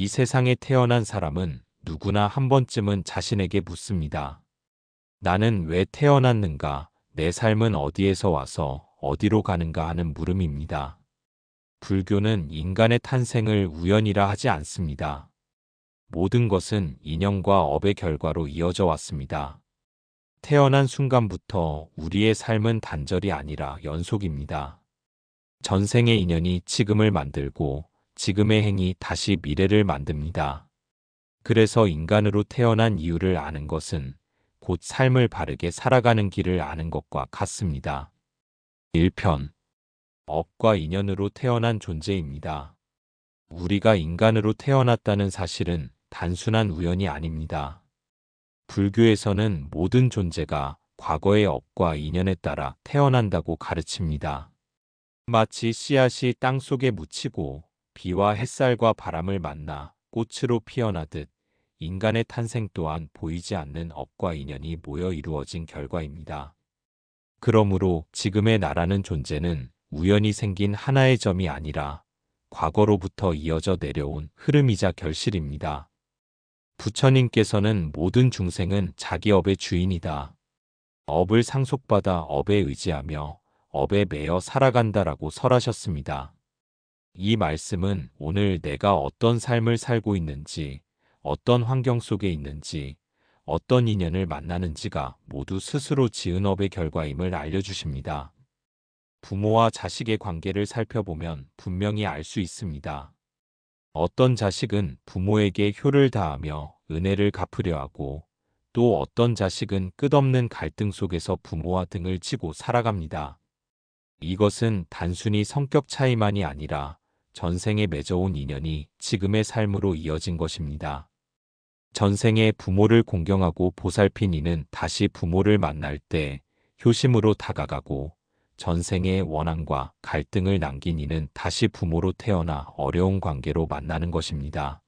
이 세상에 태어난 사람은 누구나 한 번쯤은 자신에게 묻습니다. 나는 왜 태어났는가? 내 삶은 어디에서 와서 어디로 가는가 하는 물음입니다. 불교는 인간의 탄생을 우연이라 하지 않습니다. 모든 것은 인연과 업의 결과로 이어져 왔습니다. 태어난 순간부터 우리의 삶은 단절이 아니라 연속입니다. 전생의 인연이 지금을 만들고 지금의 행위 다시 미래를 만듭니다. 그래서 인간으로 태어난 이유를 아는 것은 곧 삶을 바르게 살아가는 길을 아는 것과 같습니다. 1편 업과 인연으로 태어난 존재입니다. 우리가 인간으로 태어났다는 사실은 단순한 우연이 아닙니다. 불교에서는 모든 존재가 과거의 업과 인연에 따라 태어난다고 가르칩니다. 마치 씨앗이 땅속에 묻히고 비와 햇살과 바람을 만나 꽃으로 피어나듯 인간의 탄생 또한 보이지 않는 업과 인연이 모여 이루어진 결과입니다. 그러므로 지금의 나라는 존재는 우연히 생긴 하나의 점이 아니라 과거로부터 이어져 내려온 흐름이자 결실입니다. 부처님께서는 모든 중생은 자기 업의 주인이다. 업을 상속받아 업에 의지하며 업에 매여 살아간다라고 설하셨습니다. 이 말씀은 오늘 내가 어떤 삶을 살고 있는지, 어떤 환경 속에 있는지, 어떤 인연을 만나는지가 모두 스스로 지은 업의 결과임을 알려주십니다. 부모와 자식의 관계를 살펴보면 분명히 알 수 있습니다. 어떤 자식은 부모에게 효를 다하며 은혜를 갚으려 하고 또 어떤 자식은 끝없는 갈등 속에서 부모와 등을 치고 살아갑니다. 이것은 단순히 성격 차이만이 아니라 전생에 맺어온 인연이 지금의 삶으로 이어진 것입니다. 전생에 부모를 공경하고 보살핀 이는 다시 부모를 만날 때 효심으로 다가가고 전생의 원한과 갈등을 남긴 이는 다시 부모로 태어나 어려운 관계로 만나는 것입니다.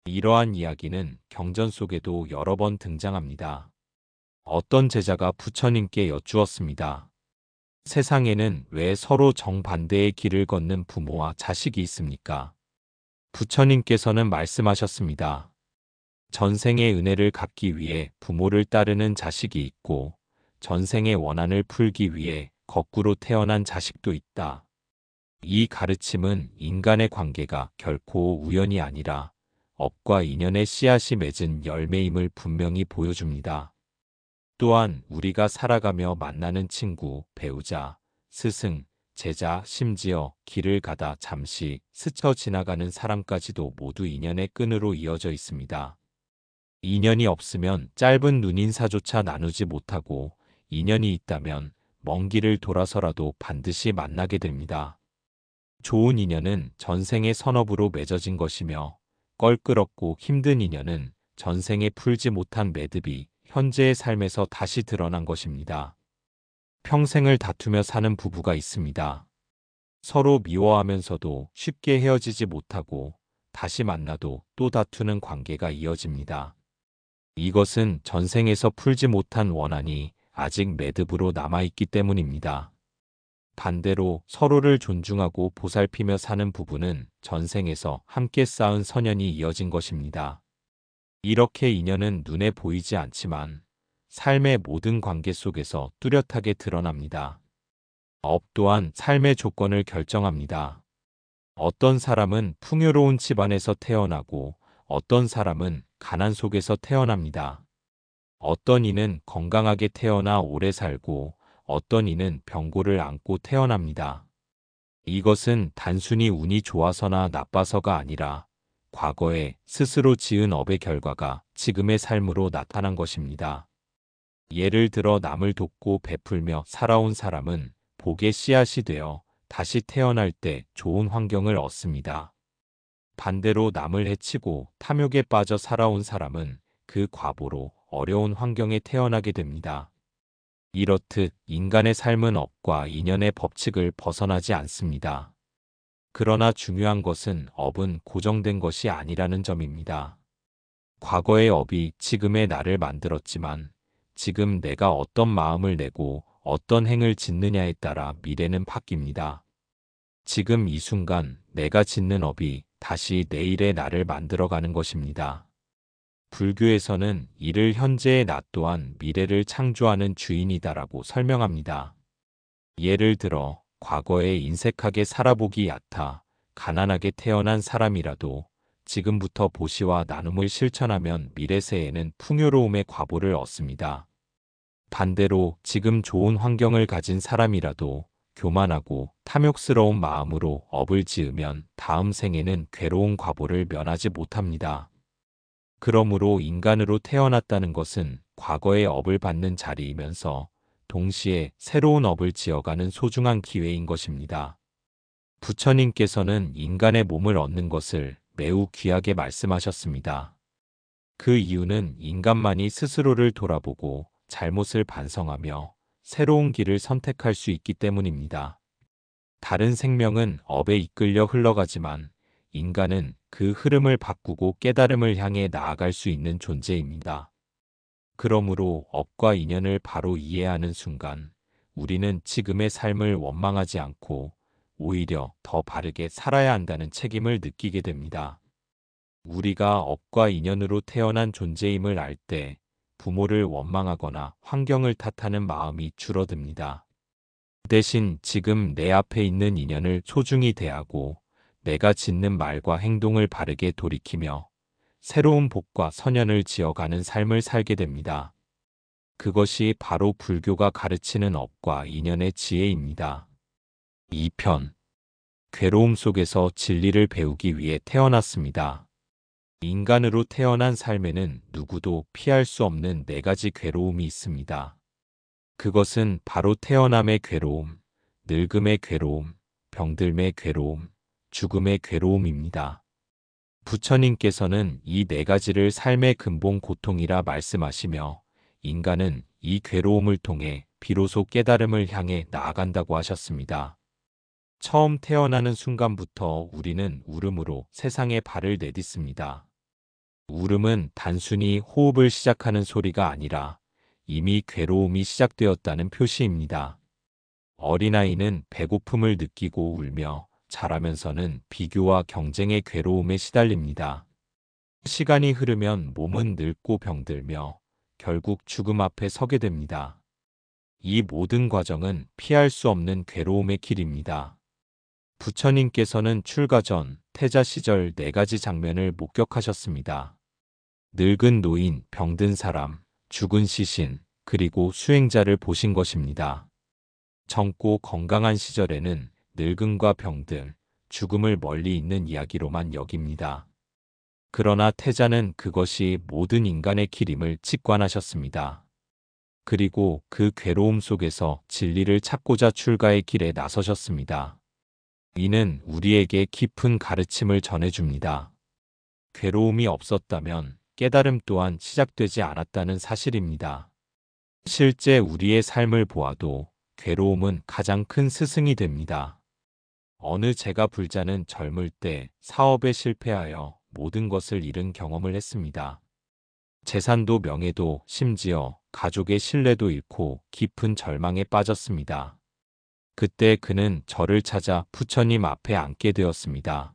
이러한 이야기는 경전 속에도 여러 번 등장합니다. 어떤 제자가 부처님께 여쭈었습니다. 세상에는 왜 서로 정반대의 길을 걷는 부모와 자식이 있습니까? 부처님께서는 말씀하셨습니다. 전생의 은혜를 갚기 위해 부모를 따르는 자식이 있고 전생의 원한을 풀기 위해 거꾸로 태어난 자식도 있다. 이 가르침은 인간의 관계가 결코 우연이 아니라 업과 인연의 씨앗이 맺은 열매임을 분명히 보여줍니다. 또한 우리가 살아가며 만나는 친구, 배우자, 스승, 제자, 심지어 길을 가다 잠시 스쳐 지나가는 사람까지도 모두 인연의 끈으로 이어져 있습니다. 인연이 없으면 짧은 눈인사조차 나누지 못하고 인연이 있다면 먼 길을 돌아서라도 반드시 만나게 됩니다. 좋은 인연은 전생의 선업으로 맺어진 것이며 껄끄럽고 힘든 인연은 전생에 풀지 못한 매듭이 현재의 삶에서 다시 드러난 것입니다. 평생을 다투며 사는 부부가 있습니다. 서로 미워하면서도 쉽게 헤어지지 못하고 다시 만나도 또 다투는 관계가 이어집니다. 이것은 전생에서 풀지 못한 원한이 아직 매듭으로 남아있기 때문입니다. 반대로 서로를 존중하고 보살피며 사는 부부는 전생에서 함께 쌓은 선연이 이어진 것입니다. 이렇게 인연은 눈에 보이지 않지만 삶의 모든 관계 속에서 뚜렷하게 드러납니다. 업 또한 삶의 조건을 결정합니다. 어떤 사람은 풍요로운 집안에서 태어나고 어떤 사람은 가난 속에서 태어납니다. 어떤 이는 건강하게 태어나 오래 살고 어떤 이는 병고를 안고 태어납니다. 이것은 단순히 운이 좋아서나 나빠서가 아니라 과거에 스스로 지은 업의 결과가 지금의 삶으로 나타난 것입니다. 예를 들어 남을 돕고 베풀며 살아온 사람은 복의 씨앗이 되어 다시 태어날 때 좋은 환경을 얻습니다. 반대로 남을 해치고 탐욕에 빠져 살아온 사람은 그 과보로 어려운 환경에 태어나게 됩니다. 이렇듯 인간의 삶은 업과 인연의 법칙을 벗어나지 않습니다. 그러나 중요한 것은 업은 고정된 것이 아니라는 점입니다. 과거의 업이 지금의 나를 만들었지만 지금 내가 어떤 마음을 내고 어떤 행을 짓느냐에 따라 미래는 바뀝니다. 지금 이 순간 내가 짓는 업이 다시 내일의 나를 만들어가는 것입니다. 불교에서는 이를 현재의 나 또한 미래를 창조하는 주인이다라고 설명합니다. 예를 들어 과거에 인색하게 살아보기 얕아 가난하게 태어난 사람이라도 지금부터 보시와 나눔을 실천하면 미래세에는 풍요로움의 과보를 얻습니다. 반대로 지금 좋은 환경을 가진 사람이라도 교만하고 탐욕스러운 마음으로 업을 지으면 다음 생에는 괴로운 과보를 면하지 못합니다. 그러므로 인간으로 태어났다는 것은 과거의 업을 받는 자리이면서 동시에 새로운 업을 지어가는 소중한 기회인 것입니다. 부처님께서는 인간의 몸을 얻는 것을 매우 귀하게 말씀하셨습니다. 그 이유는 인간만이 스스로를 돌아보고 잘못을 반성하며 새로운 길을 선택할 수 있기 때문입니다. 다른 생명은 업에 이끌려 흘러가지만 인간은 그 흐름을 바꾸고 깨달음을 향해 나아갈 수 있는 존재입니다. 그러므로 업과 인연을 바로 이해하는 순간 우리는 지금의 삶을 원망하지 않고 오히려 더 바르게 살아야 한다는 책임을 느끼게 됩니다. 우리가 업과 인연으로 태어난 존재임을 알 때 부모를 원망하거나 환경을 탓하는 마음이 줄어듭니다. 대신 지금 내 앞에 있는 인연을 소중히 대하고 내가 짓는 말과 행동을 바르게 돌이키며 새로운 복과 선연을 지어가는 삶을 살게 됩니다. 그것이 바로 불교가 가르치는 업과 인연의 지혜입니다. 2편. 괴로움 속에서 진리를 배우기 위해 태어났습니다. 인간으로 태어난 삶에는 누구도 피할 수 없는 4가지 괴로움이 있습니다. 그것은 바로 태어남의 괴로움, 늙음의 괴로움, 병들m의 괴로움, 죽음의 괴로움입니다. 부처님께서는 이 4가지를 삶의 근본 고통이라 말씀하시며 인간은 이 괴로움을 통해 비로소 깨달음을 향해 나아간다고 하셨습니다. 처음 태어나는 순간부터 우리는 울음으로 세상에 발을 내딛습니다. 울음은 단순히 호흡을 시작하는 소리가 아니라 이미 괴로움이 시작되었다는 표시입니다. 어린아이는 배고픔을 느끼고 울며 자라면서는 비교와 경쟁의 괴로움에 시달립니다. 시간이 흐르면 몸은 늙고 병들며 결국 죽음 앞에 서게 됩니다. 이 모든 과정은 피할 수 없는 괴로움의 길입니다. 부처님께서는 출가 전 태자 시절 4가지 장면을 목격하셨습니다. 늙은 노인, 병든 사람, 죽은 시신, 그리고 수행자를 보신 것입니다. 젊고 건강한 시절에는 늙음과 병든, 죽음을 멀리 있는 이야기로만 여깁니다. 그러나 태자는 그것이 모든 인간의 길임을 직관하셨습니다. 그리고 그 괴로움 속에서 진리를 찾고자 출가의 길에 나서셨습니다. 이는 우리에게 깊은 가르침을 전해줍니다. 괴로움이 없었다면 깨달음 또한 시작되지 않았다는 사실입니다. 실제 우리의 삶을 보아도 괴로움은 가장 큰 스승이 됩니다. 어느 제가 불자는 젊을 때 사업에 실패하여 모든 것을 잃은 경험을 했습니다. 재산도 명예도 심지어 가족의 신뢰도 잃고 깊은 절망에 빠졌습니다. 그때 그는 저를 찾아 부처님 앞에 앉게 되었습니다.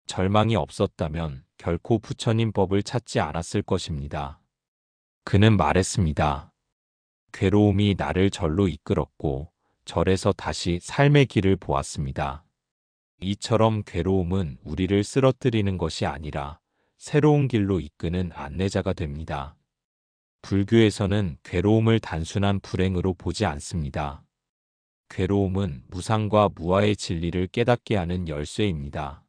절망이 없었다면 결코 부처님 법을 찾지 않았을 것입니다. 그는 말했습니다. 괴로움이 나를 절로 이끌었고 절에서 다시 삶의 길을 보았습니다. 이처럼 괴로움은 우리를 쓰러뜨리는 것이 아니라 새로운 길로 이끄는 안내자가 됩니다. 불교에서는 괴로움을 단순한 불행으로 보지 않습니다. 괴로움은 무상과 무아의 진리를 깨닫게 하는 열쇠입니다.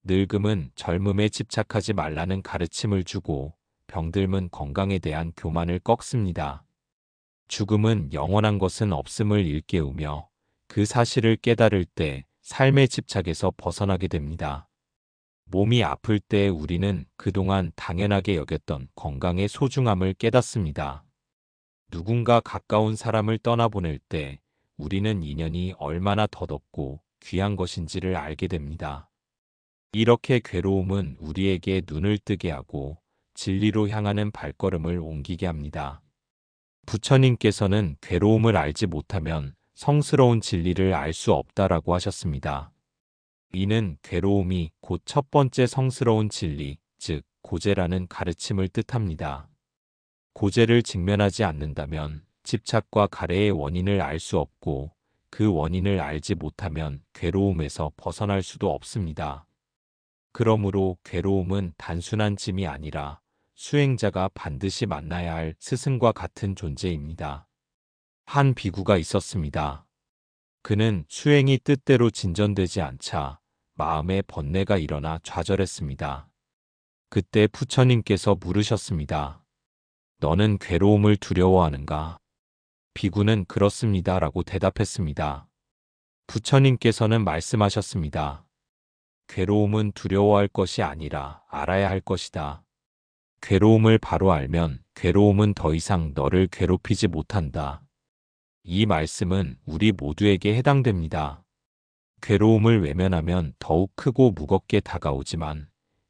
늙음은 젊음에 집착하지 말라는 가르침을 주고 병들면 건강에 대한 교만을 꺾습니다. 죽음은 영원한 것은 없음을 일깨우며 그 사실을 깨달을 때 삶의 집착에서 벗어나게 됩니다. 몸이 아플 때 우리는 그동안 당연하게 여겼던 건강의 소중함을 깨닫습니다. 누군가 가까운 사람을 떠나보낼 때 우리는 인연이 얼마나 더덥고 귀한 것인지를 알게 됩니다. 이렇게 괴로움은 우리에게 눈을 뜨게 하고 진리로 향하는 발걸음을 옮기게 합니다. 부처님께서는 괴로움을 알지 못하면 성스러운 진리를 알 수 없다라고 하셨습니다. 이는 괴로움이 곧 첫 번째 성스러운 진리, 즉 고재라는 가르침을 뜻합니다. 고재를 직면하지 않는다면 집착과 가래의 원인을 알 수 없고 그 원인을 알지 못하면 괴로움에서 벗어날 수도 없습니다. 그러므로 괴로움은 단순한 짐이 아니라 수행자가 반드시 만나야 할 스승과 같은 존재입니다. 한 비구가 있었습니다. 그는 수행이 뜻대로 진전되지 않자 마음에 번뇌가 일어나 좌절했습니다. 그때 부처님께서 물으셨습니다. 너는 괴로움을 두려워하는가? 비구는 그렇습니다 라고 대답했습니다. 부처님께서는 말씀하셨습니다. 괴로움은 두려워할 것이 아니라 알아야 할 것이다. 괴로움을 바로 알면 괴로움은 더 이상 너를 괴롭히지 못한다. 이 말씀은 우리 모두에게 해당됩니다. 괴로움을 외면하면 더욱 크고 무겁게 다가오지만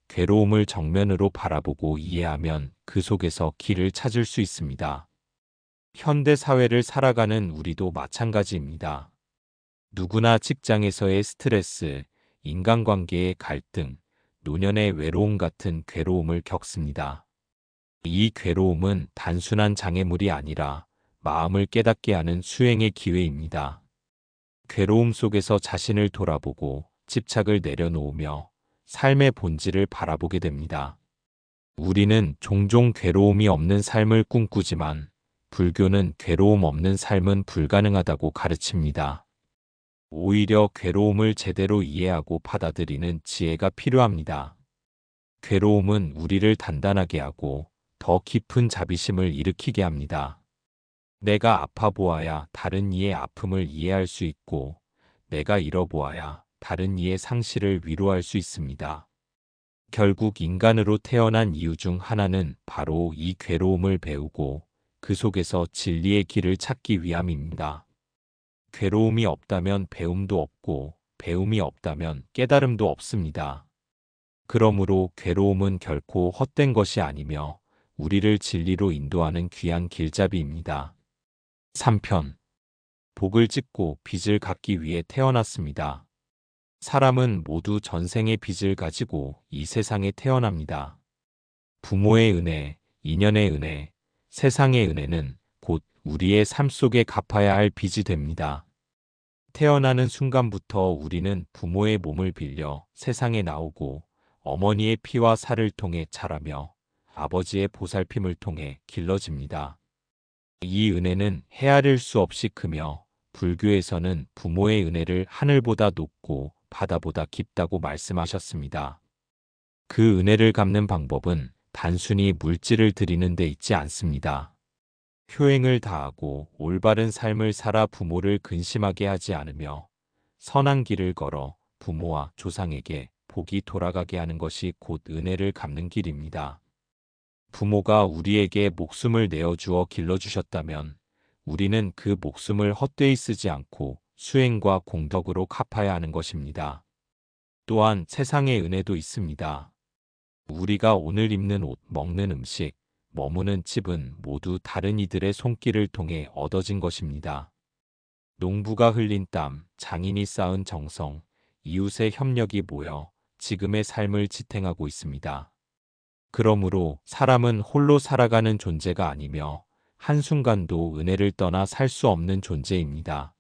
괴로움을 정면으로 바라보고 이해하면 그 속에서 길을 찾을 수 있습니다. 현대 사회를 살아가는 우리도 마찬가지입니다. 누구나 직장에서의 스트레스, 인간관계의 갈등, 노년의 외로움 같은 괴로움을 겪습니다. 이 괴로움은 단순한 장애물이 아니라 마음을 깨닫게 하는 수행의 기회입니다. 괴로움 속에서 자신을 돌아보고 집착을 내려놓으며 삶의 본질을 바라보게 됩니다. 우리는 종종 괴로움이 없는 삶을 꿈꾸지만 불교는 괴로움 없는 삶은 불가능하다고 가르칩니다. 오히려 괴로움을 제대로 이해하고 받아들이는 지혜가 필요합니다. 괴로움은 우리를 단단하게 하고 더 깊은 자비심을 일으키게 합니다. 내가 아파 보아야 다른 이의 아픔을 이해할 수 있고 내가 잃어보아야 다른 이의 상실을 위로할 수 있습니다. 결국 인간으로 태어난 이유 중 하나는 바로 이 괴로움을 배우고 그 속에서 진리의 길을 찾기 위함입니다. 괴로움이 없다면 배움도 없고 배움이 없다면 깨달음도 없습니다. 그러므로 괴로움은 결코 헛된 것이 아니며 우리를 진리로 인도하는 귀한 길잡이입니다. 3편 복을 짓고 빚을 갚기 위해 태어났습니다. 사람은 모두 전생의 빚을 가지고 이 세상에 태어납니다. 부모의 은혜, 인연의 은혜, 세상의 은혜는 곧 우리의 삶 속에 갚아야 할 빚이 됩니다. 태어나는 순간부터 우리는 부모의 몸을 빌려 세상에 나오고 어머니의 피와 살을 통해 자라며 아버지의 보살핌을 통해 길러집니다. 이 은혜는 헤아릴 수 없이 크며 불교에서는 부모의 은혜를 하늘보다 높고 바다보다 깊다고 말씀하셨습니다. 그 은혜를 갚는 방법은 단순히 물질을 드리는 데 있지 않습니다. 효행을 다하고 올바른 삶을 살아 부모를 근심하게 하지 않으며 선한 길을 걸어 부모와 조상에게 복이 돌아가게 하는 것이 곧 은혜를 갚는 길입니다. 부모가 우리에게 목숨을 내어주어 길러주셨다면 우리는 그 목숨을 헛되이 쓰지 않고 수행과 공덕으로 갚아야 하는 것입니다. 또한 세상의 은혜도 있습니다. 우리가 오늘 입는 옷, 먹는 음식, 머무는 집은 모두 다른 이들의 손길을 통해 얻어진 것입니다. 농부가 흘린 땀, 장인이 쌓은 정성, 이웃의 협력이 모여 지금의 삶을 지탱하고 있습니다. 그러므로 사람은 홀로 살아가는 존재가 아니며 한순간도 은혜를 떠나 살 수 없는 존재입니다.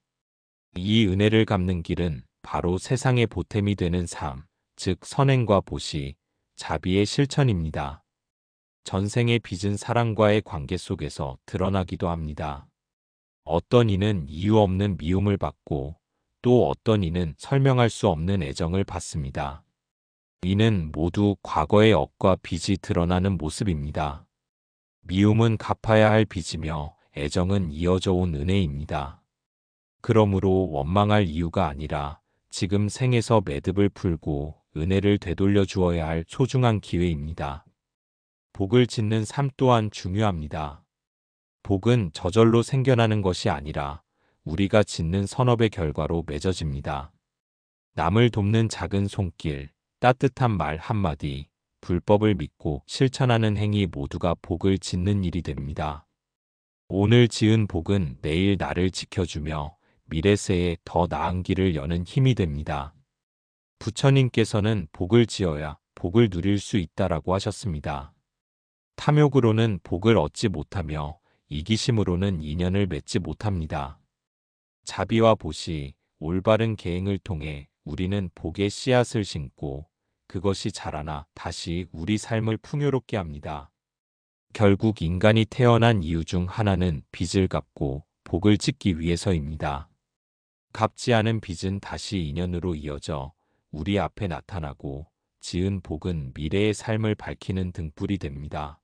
이 은혜를 갚는 길은 바로 세상의 보탬이 되는 삶, 즉 선행과 보시, 자비의 실천입니다. 전생에 빚은 사랑과의 관계 속에서 드러나기도 합니다. 어떤 이는 이유 없는 미움을 받고 또 어떤 이는 설명할 수 없는 애정을 받습니다. 이는 모두 과거의 업과 빚이 드러나는 모습입니다. 미움은 갚아야 할 빚이며 애정은 이어져 온 은혜입니다. 그러므로 원망할 이유가 아니라 지금 생에서 매듭을 풀고 은혜를 되돌려 주어야 할 소중한 기회입니다. 복을 짓는 삶 또한 중요합니다. 복은 저절로 생겨나는 것이 아니라 우리가 짓는 선업의 결과로 맺어집니다. 남을 돕는 작은 손길, 따뜻한 말 한마디, 불법을 믿고 실천하는 행위 모두가 복을 짓는 일이 됩니다. 오늘 지은 복은 내일 나를 지켜주며 미래 세에 더 나은 길을 여는 힘이 됩니다. 부처님께서는 복을 지어야 복을 누릴 수 있다라고 하셨습니다. 탐욕으로는 복을 얻지 못하며 이기심으로는 인연을 맺지 못합니다. 자비와 보시, 올바른 계행을 통해 우리는 복의 씨앗을 심고 그것이 자라나 다시 우리 삶을 풍요롭게 합니다. 결국 인간이 태어난 이유 중 하나는 빚을 갚고 복을 짓기 위해서입니다. 갚지 않은 빚은 다시 인연으로 이어져 우리 앞에 나타나고 지은 복은 미래의 삶을 밝히는 등불이 됩니다.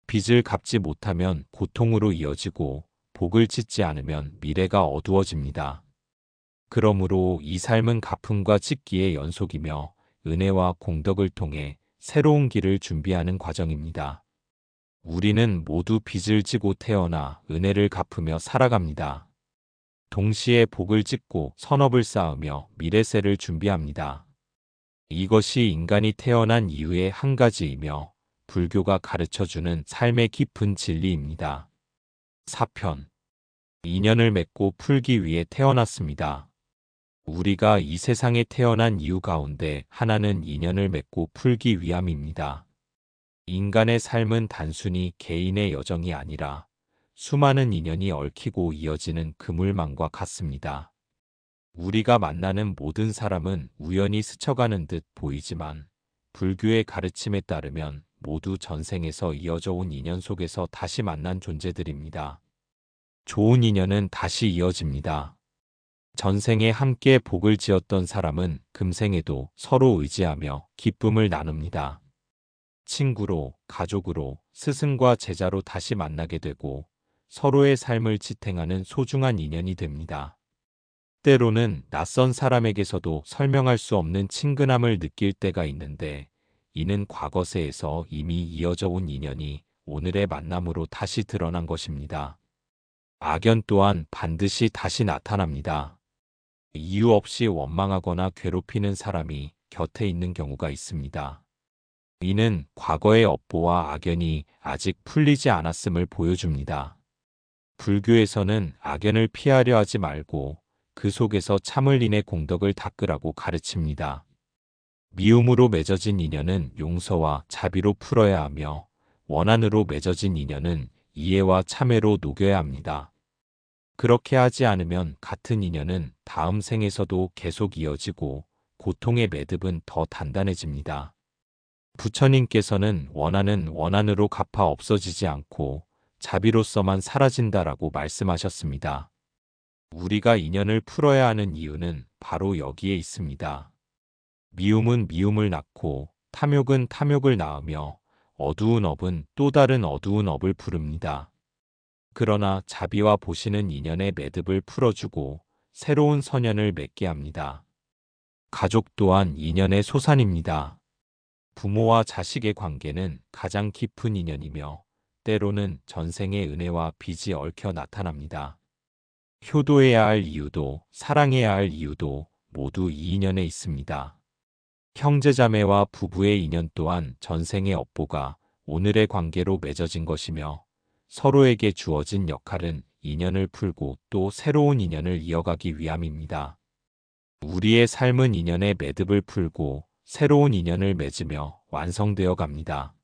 빚을 갚지 못하면 고통으로 이어지고 복을 짓지 않으면 미래가 어두워집니다. 그러므로 이 삶은 갚음과 짓기의 연속이며 은혜와 공덕을 통해 새로운 길을 준비하는 과정입니다. 우리는 모두 빚을 지고 태어나 은혜를 갚으며 살아갑니다. 동시에 복을 짓고 선업을 쌓으며 미래세를 준비합니다. 이것이 인간이 태어난 이유의 한 가지이며 불교가 가르쳐주는 삶의 깊은 진리입니다. 4편. 인연을 맺고 풀기 위해 태어났습니다. 우리가 이 세상에 태어난 이유 가운데 하나는 인연을 맺고 풀기 위함입니다. 인간의 삶은 단순히 개인의 여정이 아니라 수많은 인연이 얽히고 이어지는 그물망과 같습니다. 우리가 만나는 모든 사람은 우연히 스쳐가는 듯 보이지만 불교의 가르침에 따르면 모두 전생에서 이어져 온 인연 속에서 다시 만난 존재들입니다. 좋은 인연은 다시 이어집니다. 전생에 함께 복을 지었던 사람은 금생에도 서로 의지하며 기쁨을 나눕니다. 친구로, 가족으로, 스승과 제자로 다시 만나게 되고 서로의 삶을 지탱하는 소중한 인연이 됩니다. 때로는 낯선 사람에게서도 설명할 수 없는 친근함을 느낄 때가 있는데 이는 과거세에서 이미 이어져 온 인연이 오늘의 만남으로 다시 드러난 것입니다. 악연 또한 반드시 다시 나타납니다. 이유 없이 원망하거나 괴롭히는 사람이 곁에 있는 경우가 있습니다. 이는 과거의 업보와 악연이 아직 풀리지 않았음을 보여줍니다. 불교에서는 악연을 피하려 하지 말고 그 속에서 참을인의 공덕을 닦으라고 가르칩니다. 미움으로 맺어진 인연은 용서와 자비로 풀어야 하며 원한으로 맺어진 인연은 이해와 참회로 녹여야 합니다. 그렇게 하지 않으면 같은 인연은 다음 생에서도 계속 이어지고 고통의 매듭은 더 단단해집니다. 부처님께서는 원한은 원한으로 갚아 없어지지 않고 자비로서만 사라진다라고 말씀하셨습니다. 우리가 인연을 풀어야 하는 이유는 바로 여기에 있습니다. 미움은 미움을 낳고 탐욕은 탐욕을 낳으며 어두운 업은 또 다른 어두운 업을 부릅니다. 그러나 자비와 보시는 인연의 매듭을 풀어주고 새로운 선연을 맺게 합니다. 가족 또한 인연의 소산입니다. 부모와 자식의 관계는 가장 깊은 인연이며 때로는 전생의 은혜와 빚이 얽혀 나타납니다. 효도해야 할 이유도 사랑해야 할 이유도 모두 이 인연에 있습니다. 형제자매와 부부의 인연 또한 전생의 업보가 오늘의 관계로 맺어진 것이며 서로에게 주어진 역할은 인연을 풀고 또 새로운 인연을 이어가기 위함입니다. 우리의 삶은 인연의 매듭을 풀고 새로운 인연을 맺으며 완성되어 갑니다.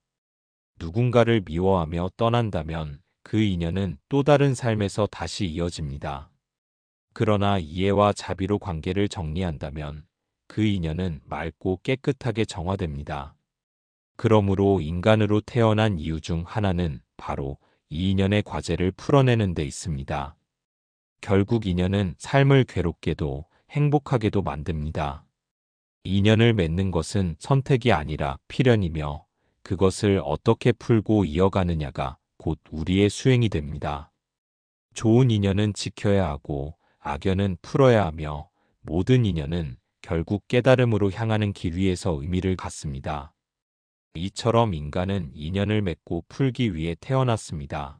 누군가를 미워하며 떠난다면 그 인연은 또 다른 삶에서 다시 이어집니다. 그러나 이해와 자비로 관계를 정리한다면 그 인연은 맑고 깨끗하게 정화됩니다. 그러므로 인간으로 태어난 이유 중 하나는 바로 이 인연의 과제를 풀어내는 데 있습니다. 결국 인연은 삶을 괴롭게도 행복하게도 만듭니다. 인연을 맺는 것은 선택이 아니라 필연이며 그것을 어떻게 풀고 이어가느냐가 곧 우리의 수행이 됩니다. 좋은 인연은 지켜야 하고 악연은 풀어야 하며 모든 인연은 결국 깨달음으로 향하는 길 위에서 의미를 갖습니다. 이처럼 인간은 인연을 맺고 풀기 위해 태어났습니다.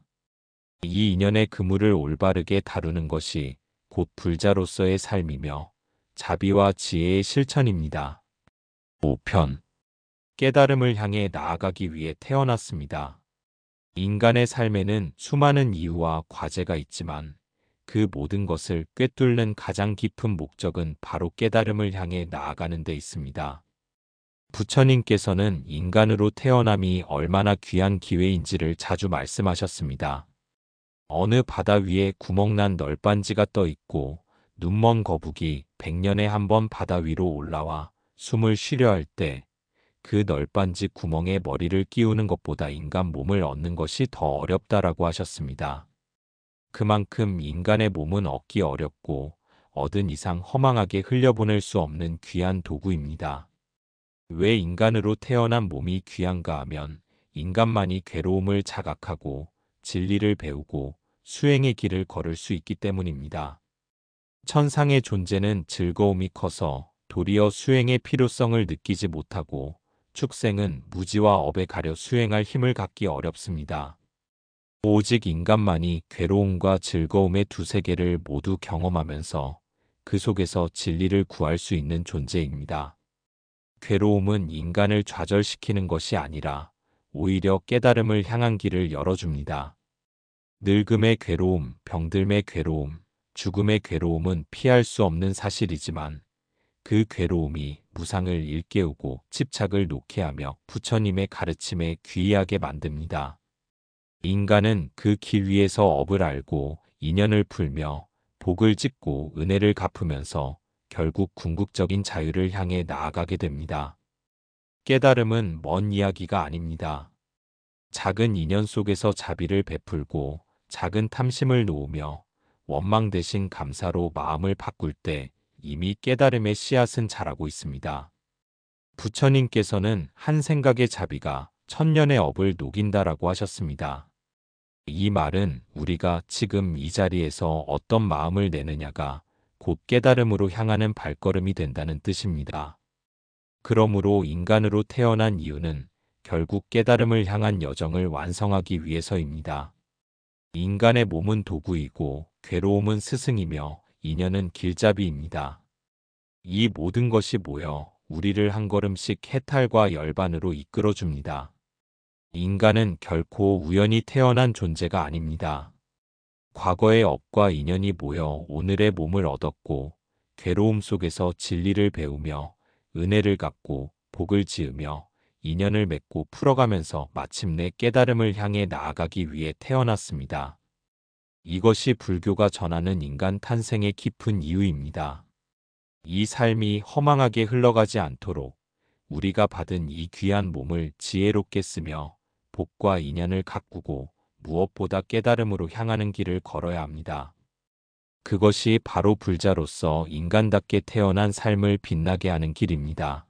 이 인연의 그물을 올바르게 다루는 것이 곧 불자로서의 삶이며 자비와 지혜의 실천입니다. 5편. 깨달음을 향해 나아가기 위해 태어났습니다. 인간의 삶에는 수많은 이유와 과제가 있지만 그 모든 것을 꿰뚫는 가장 깊은 목적은 바로 깨달음을 향해 나아가는 데 있습니다. 부처님께서는 인간으로 태어남이 얼마나 귀한 기회인지를 자주 말씀하셨습니다. 어느 바다 위에 구멍난 널빤지가 떠 있고 눈먼 거북이 100년에 한 번 바다 위로 올라와 숨을 쉬려 할 때 그 널빤지 구멍에 머리를 끼우는 것보다 인간 몸을 얻는 것이 더 어렵다라고 하셨습니다. 그만큼 인간의 몸은 얻기 어렵고 얻은 이상 허망하게 흘려보낼 수 없는 귀한 도구입니다. 왜 인간으로 태어난 몸이 귀한가 하면 인간만이 괴로움을 자각하고 진리를 배우고 수행의 길을 걸을 수 있기 때문입니다. 천상의 존재는 즐거움이 커서 도리어 수행의 필요성을 느끼지 못하고 축생은 무지와 업에 가려 수행할 힘을 갖기 어렵습니다. 오직 인간만이 괴로움과 즐거움의 두 세계를 모두 경험하면서 그 속에서 진리를 구할 수 있는 존재입니다. 괴로움은 인간을 좌절시키는 것이 아니라 오히려 깨달음을 향한 길을 열어줍니다. 늙음의 괴로움, 병들음의 괴로움, 죽음의 괴로움은 피할 수 없는 사실이지만 그 괴로움이 무상을 일깨우고 집착을 놓게 하며 부처님의 가르침에 귀의하게 만듭니다. 인간은 그 길 위에서 업을 알고 인연을 풀며 복을 짓고 은혜를 갚으면서 결국 궁극적인 자유를 향해 나아가게 됩니다. 깨달음은 먼 이야기가 아닙니다. 작은 인연 속에서 자비를 베풀고 작은 탐심을 놓으며 원망 대신 감사로 마음을 바꿀 때 이미 깨달음의 씨앗은 자라고 있습니다. 부처님께서는 한 생각의 자비가 천년의 업을 녹인다라고 하셨습니다. 이 말은 우리가 지금 이 자리에서 어떤 마음을 내느냐가 곧 깨달음으로 향하는 발걸음이 된다는 뜻입니다. 그러므로 인간으로 태어난 이유는 결국 깨달음을 향한 여정을 완성하기 위해서입니다. 인간의 몸은 도구이고 괴로움은 스승이며 인연은 길잡이입니다. 이 모든 것이 모여 우리를 한 걸음씩 해탈과 열반으로 이끌어줍니다. 인간은 결코 우연히 태어난 존재가 아닙니다. 과거의 업과 인연이 모여 오늘의 몸을 얻었고 괴로움 속에서 진리를 배우며 은혜를 갖고 복을 지으며 인연을 맺고 풀어가면서 마침내 깨달음을 향해 나아가기 위해 태어났습니다. 이것이 불교가 전하는 인간 탄생의 깊은 이유입니다. 이 삶이 허망하게 흘러가지 않도록 우리가 받은 이 귀한 몸을 지혜롭게 쓰며 복과 인연을 가꾸고 무엇보다 깨달음으로 향하는 길을 걸어야 합니다. 그것이 바로 불자로서 인간답게 태어난 삶을 빛나게 하는 길입니다.